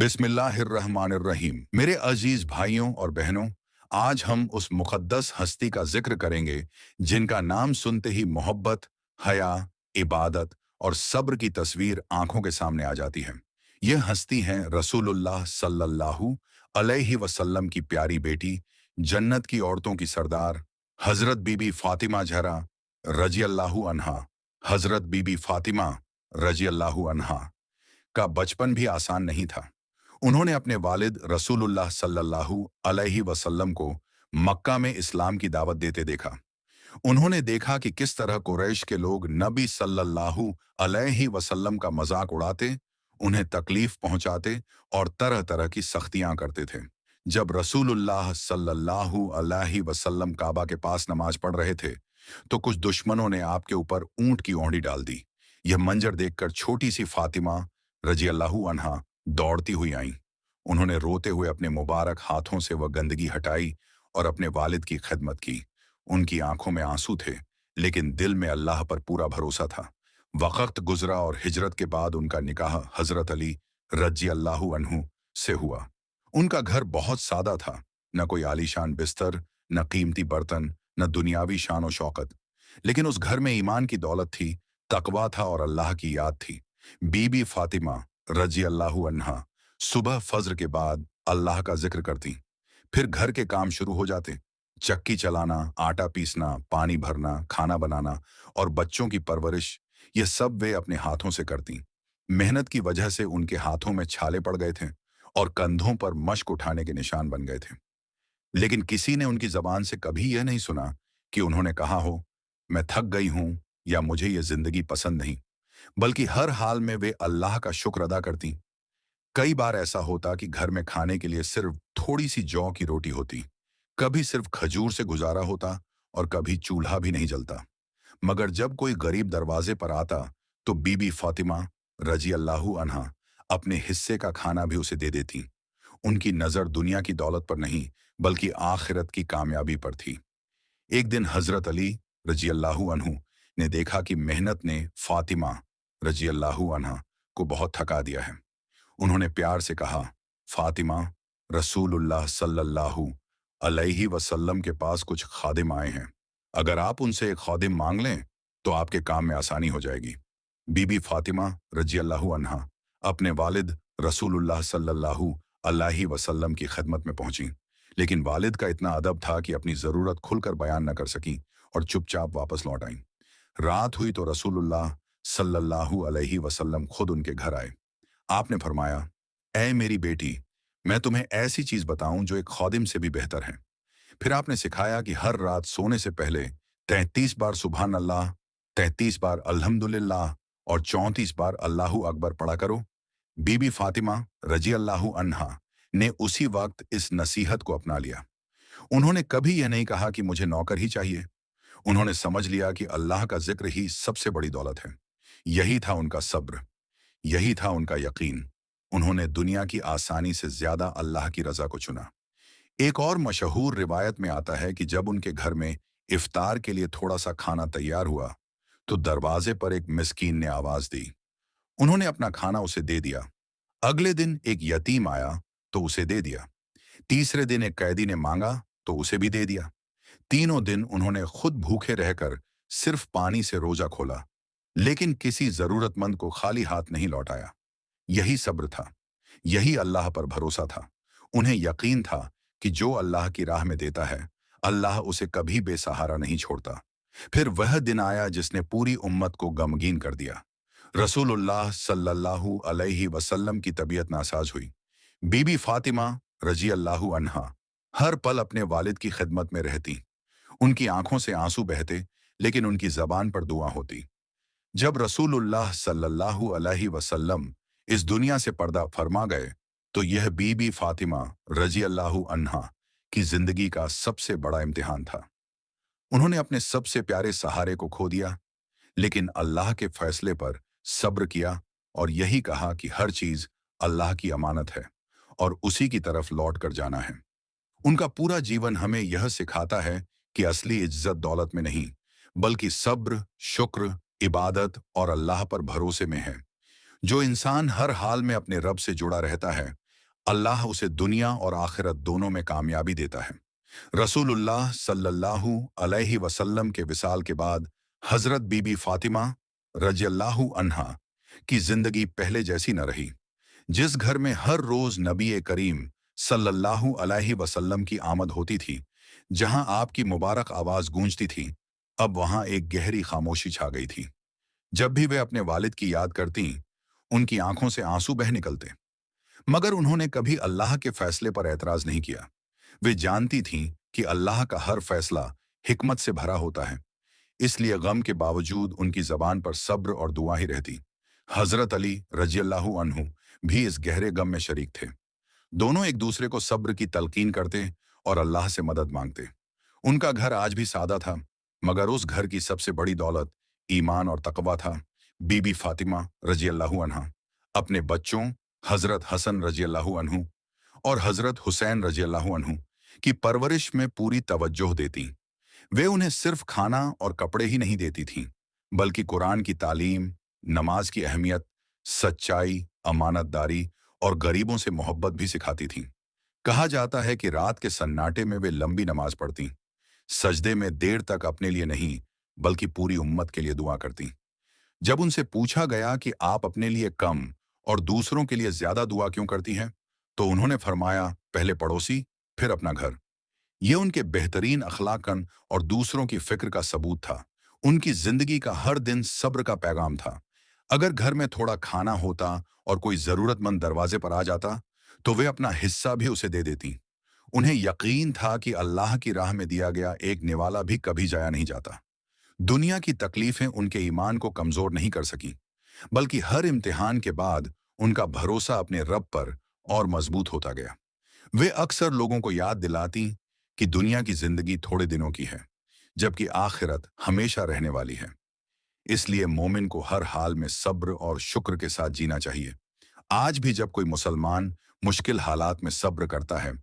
बिस्मिल्लाहिर्रहमानिर्रहीम। मेरे अजीज भाइयों और बहनों, आज हम उस मुक़द्दस हस्ती का जिक्र करेंगे जिनका नाम सुनते ही मोहब्बत, हया, इबादत और सब्र की तस्वीर आंखों के सामने आ जाती है। यह हस्ती है रसूलुल्लाह सल्लल्लाहु अलैहि वसल्लम की प्यारी बेटी, जन्नत की औरतों की सरदार, हजरत बीबी फातिमा ज़हरा रजी अल्लाहु अन्हा। हजरत बीबी फातिमा रजी अल्लाहु अन्हा का बचपन भी आसान नहीं था। उन्होंने अपने वालिद रसूलुल्लाह सल्लल्लाहु अलैहि वसल्लम को मक्का में इस्लाम की दावत देते देखा। उन्होंने देखा कि किस तरह कुरैश के लोग नबी सल्लल्लाहु अलैहि वसल्लम का मजाक उड़ाते, उन्हें तकलीफ पहुंचाते और तरह तरह की सख्तियां करते थे। जब रसूलुल्लाह सल्लल्लाहु अलैहि वसल्लम काबा के पास नमाज पढ़ रहे थे, तो कुछ दुश्मनों ने आपके ऊपर ऊंट की ओंडी डाल दी। यह मंजर देखकर छोटी सी फातिमा रजी अल्लाहु अन्हा दौड़ती हुई आईं। उन्होंने रोते हुए अपने मुबारक हाथों से वह गंदगी हटाई और अपने वालिद की खिदमत की। उनकी आंखों में आंसू थे, लेकिन दिल में अल्लाह पर पूरा भरोसा था। वक्त गुजरा और हिजरत के बाद उनका निकाह हजरत अली रजी अल्लाहु अन्हु से हुआ। उनका घर बहुत सादा था, न कोई आलीशान बिस्तर, न कीमती बर्तन, न दुनियावी शान और शौकत। लेकिन उस घर में ईमान की दौलत थी, तकवा था और अल्लाह की याद थी। बीबी फातिमा रजी अल्लाहु अन्हा सुबह फज्र के बाद अल्लाह का जिक्र करती, फिर घर के काम शुरू हो जाते। चक्की चलाना, आटा पीसना, पानी भरना, खाना बनाना और बच्चों की परवरिश, ये सब वे अपने हाथों से करती। मेहनत की वजह से उनके हाथों में छाले पड़ गए थे और कंधों पर मश्क उठाने के निशान बन गए थे। लेकिन किसी ने उनकी जबान से कभी यह नहीं सुना कि उन्होंने कहा हो, मैं थक गई हूं या मुझे ये जिंदगी पसंद नहीं, बल्कि हर हाल में वे अल्लाह का शुक्र अदा करती। कई बार ऐसा होता कि घर में खाने के लिए सिर्फ थोड़ी सी जौ की रोटी होती, कभी सिर्फ खजूर से गुजारा होता और कभी चूल्हा भी नहीं जलता। मगर जब कोई गरीब दरवाजे पर आता, तो बीबी फातिमा रजी अल्लाहु अन्हा अपने हिस्से का खाना भी उसे दे देती। उनकी नजर दुनिया की दौलत पर नहीं, बल्कि आखिरत की कामयाबी पर थी। एक दिन हजरत अली रजी अल्लाहु अन्हु ने देखा कि मेहनत ने फातिमा रजी अल्लाहु अन्हा को बहुत थका दिया है। उन्होंने प्यार से कहा, फातिमा, रसूलुल्लाह सल्लल्लाहु अलैहि वसल्लम के पास कुछ खादिम आए हैं। अगर आप उनसे एक खादिम मांग लें, तो आपके काम में आसानी हो जाएगी। बीबी फातिमा रजी अल्लाहु अन्हा अपने वालिद रसूलुल्लाह सल्लल्लाहु अलैहि वसल्लम की खिदमत में पहुंची, लेकिन वालिद का इतना अदब था कि अपनी जरूरत खुलकर बयान न कर सकी और चुपचाप वापस लौट आईं। रात हुई तो रसूलुल्लाह सल्लल्लाहु अलैहि वसल्लम खुद उनके घर आए। आपने फरमाया, ऐ मेरी बेटी, मैं तुम्हें ऐसी चीज बताऊं जो एक खादिम से भी बेहतर है। फिर आपने सिखाया कि हर रात सोने से पहले 33 बार सुभान अल्लाह, 33 बार अल्हम्दुलिल्लाह और 34 बार अल्लाहु अकबर पढ़ा करो। बीबी फातिमा रजी अल्लाहु अन्हा ने उसी वक्त इस नसीहत को अपना लिया। उन्होंने कभी यह नहीं कहा कि मुझे नौकर ही चाहिए। उन्होंने समझ लिया कि अल्लाह का जिक्र ही सबसे बड़ी दौलत है। यही था उनका सब्र, यही था उनका यकीन। उन्होंने दुनिया की आसानी से ज्यादा अल्लाह की रजा को चुना। एक और मशहूर रिवायत में आता है कि जब उनके घर में इफ्तार के लिए थोड़ा सा खाना तैयार हुआ, तो दरवाजे पर एक मिस्कीन ने आवाज दी। उन्होंने अपना खाना उसे दे दिया। अगले दिन एक यतीम आया तो उसे दे दिया। तीसरे दिन एक कैदी ने मांगा तो उसे भी दे दिया। तीनों दिन उन्होंने खुद भूखे रहकर सिर्फ पानी से रोजा खोला, लेकिन किसी जरूरतमंद को खाली हाथ नहीं लौटाया। यही सब्र था, यही अल्लाह पर भरोसा था। उन्हें यकीन था कि जो अल्लाह की राह में देता है, अल्लाह उसे कभी बेसहारा नहीं छोड़ता। फिर वह दिन आया जिसने पूरी उम्मत को गमगीन कर दिया। रसूलुल्लाह सल्लल्लाहु अलैहि वसल्लम की तबीयत नासाज हुई। बीबी फातिमा रजी अल्लाहु अन्हा हर पल अपने वालिद की खिदमत में रहती। उनकी आंखों से आंसू बहते, लेकिन उनकी जबान पर दुआ होती। जब रसूलुल्लाह सल्लल्लाहु अलैहि वसल्लम इस दुनिया से पर्दा फरमा गए, तो यह बीबी फातिमा रजी अल्लाहु अन्हा की जिंदगी का सबसे बड़ा इम्तिहान था। उन्होंने अपने सबसे प्यारे सहारे को खो दिया, लेकिन अल्लाह के फैसले पर सब्र किया और यही कहा कि हर चीज अल्लाह की अमानत है और उसी की तरफ लौट कर जाना है। उनका पूरा जीवन हमें यह सिखाता है कि असली इज्जत दौलत में नहीं, बल्कि सब्र, शुक्र, इबादत और अल्लाह पर भरोसे में है। जो इंसान हर हाल में अपने रब से जुड़ा रहता है, अल्लाह उसे दुनिया और आखिरत दोनों में कामयाबी देता है। रसूलुल्लाह सल्लल्लाहु अलैहि वसल्लम के विसाल के बाद हजरत बीबी फातिमा रज़ियल्लाहु अन्हा की जिंदगी पहले जैसी न रही। जिस घर में हर रोज नबी करीम सल्लल्लाहु अलैहि वसल्लम की आमद होती थी, जहां आपकी मुबारक आवाज गूंजती थी, अब वहां एक गहरी खामोशी छा गई थी। जब भी वे अपने वालिद की याद करती, उनकी आंखों से आंसू बह निकलते। मगर उन्होंने कभी अल्लाह के फैसले पर एतराज नहीं किया। वे जानती थीं कि अल्लाह का हर फैसला हिकमत से भरा होता है, इसलिए गम के बावजूद उनकी जबान पर सब्र और दुआ ही रहती। हजरत अली रज़ियल्लाहु अन्हु भी इस गहरे गम में शरीक थे। दोनों एक दूसरे को सब्र की तलकीन करते और अल्लाह से मदद मांगते। उनका घर आज भी सादा था, मगर उस घर की सबसे बड़ी दौलत ईमान और तकवा था। बीबी फातिमा रज़ियल्लाहु अन्हा अपने बच्चों हजरत हसन रज़ियल्लाहु अन्हु और हजरत हुसैन रज़ियल्लाहु अन्हु की परवरिश में पूरी तवज्जो देती। वे उन्हें सिर्फ खाना और कपड़े ही नहीं देती थीं, बल्कि कुरान की तालीम, नमाज की अहमियत, सच्चाई, अमानतदारी और गरीबों से मोहब्बत भी सिखाती थीं। कहा जाता है कि रात के सन्नाटे में वे लंबी नमाज पढ़ती, सजदे में देर तक अपने लिए नहीं, बल्कि पूरी उम्मत के लिए दुआ करती। जब उनसे पूछा गया कि आप अपने लिए कम और दूसरों के लिए ज्यादा दुआ क्यों करती हैं, तो उन्होंने फरमाया, पहले पड़ोसी, फिर अपना घर। ये उनके बेहतरीन अखलाकन और दूसरों की फिक्र का सबूत था। उनकी जिंदगी का हर दिन सब्र का पैगाम था। अगर घर में थोड़ा खाना होता और कोई जरूरतमंद दरवाजे पर आ जाता, तो वे अपना हिस्सा भी उसे दे देती। उन्हें यकीन था कि अल्लाह की राह में दिया गया एक निवाला भी कभी जाया नहीं जाता। दुनिया की तकलीफें उनके ईमान को कमजोर नहीं कर सकी, बल्कि हर इम्तिहान के बाद उनका भरोसा अपने रब पर और मजबूत होता गया। वे अक्सर लोगों को याद दिलाती कि दुनिया की जिंदगी थोड़े दिनों की है, जबकि आखिरत हमेशा रहने वाली है। इसलिए मोमिन को हर हाल में सब्र और शुक्र के साथ जीना चाहिए। आज भी जब कोई मुसलमान मुश्किल हालात में सब्र करता है,